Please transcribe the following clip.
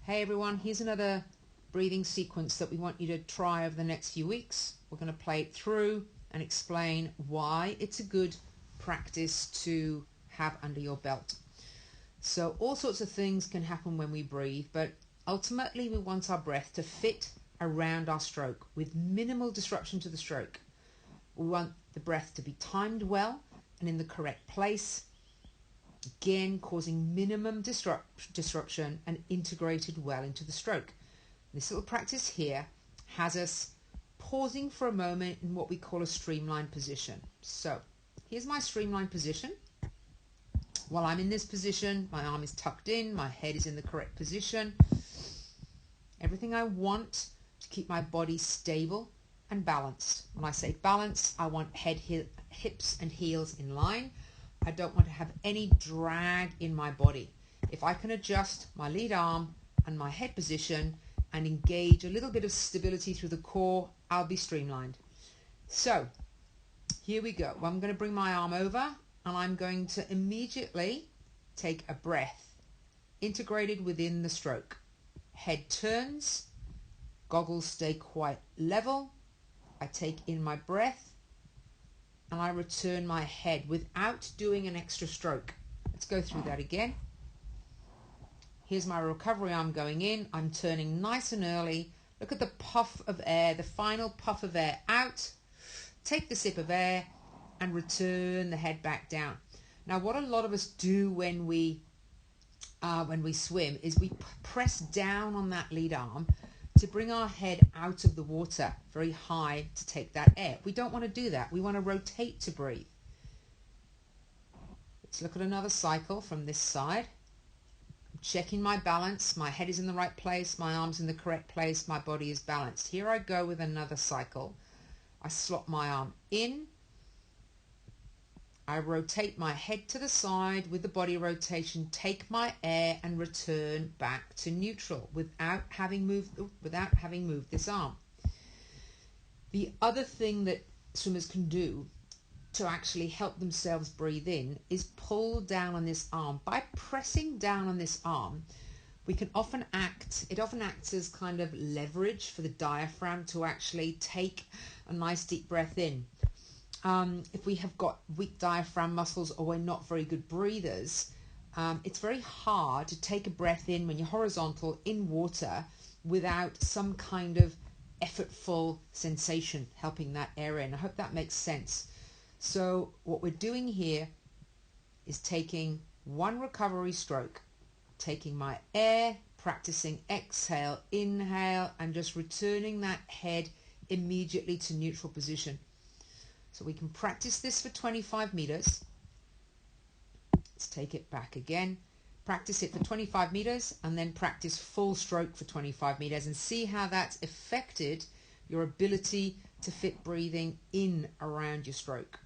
Hey everyone, here's another breathing sequence that we want you to try over the next few weeks. We're going to play it through and explain why it's a good practice to have under your belt. So all sorts of things can happen when we breathe, but ultimately we want our breath to fit around our stroke with minimal disruption to the stroke. We want the breath to be timed well and in the correct place, again causing minimum disruption and integrated well into the stroke. This little practice here has us pausing for a moment in what we call a streamlined position. So here's my streamlined position. While I'm in this position, my arm is tucked in, my head is in the correct position. Everything I want to keep my body stable and balanced. When I say balance, I want head, hips and heels in line. I don't want to have any drag in my body. If I can adjust my lead arm and my head position and engage a little bit of stability through the core, I'll be streamlined. So here we go. I'm going to bring my arm over and I'm going to immediately take a breath integrated within the stroke. Head turns, goggles stay quite level. I take in my breath and I return my head without doing an extra stroke. Let's go through that again. Here's my recovery arm going in. I'm turning nice and early. Look at the puff of air, the final puff of air out. Take the sip of air and return the head back down. Now, what a lot of us do when we swim is we press down on that lead arm to bring our head out of the water very high to take that air. We don't want to do that. We want to rotate to breathe. Let's look at another cycle from this side. I'm checking my balance. My head is in the right place. My arm's in the correct place. My body is balanced. Here I go with another cycle. I slot my arm in. I rotate my head to the side with the body rotation, take my air and return back to neutral without having moved this arm. The other thing that swimmers can do to actually help themselves breathe in is pull down on this arm. By pressing down on this arm, it often acts as kind of leverage for the diaphragm to actually take a nice deep breath in. If we have got weak diaphragm muscles or we're not very good breathers, it's very hard to take a breath in when you're horizontal in water without some kind of effortful sensation helping that air in. I hope that makes sense. So what we're doing here is taking one recovery stroke, taking my air, practicing exhale, inhale, and just returning that head immediately to neutral position. So we can practice this for 25 meters. Let's take it back again. Practice it for 25 meters and then practice full stroke for 25 meters and see how that's affected your ability to fit breathing in around your stroke.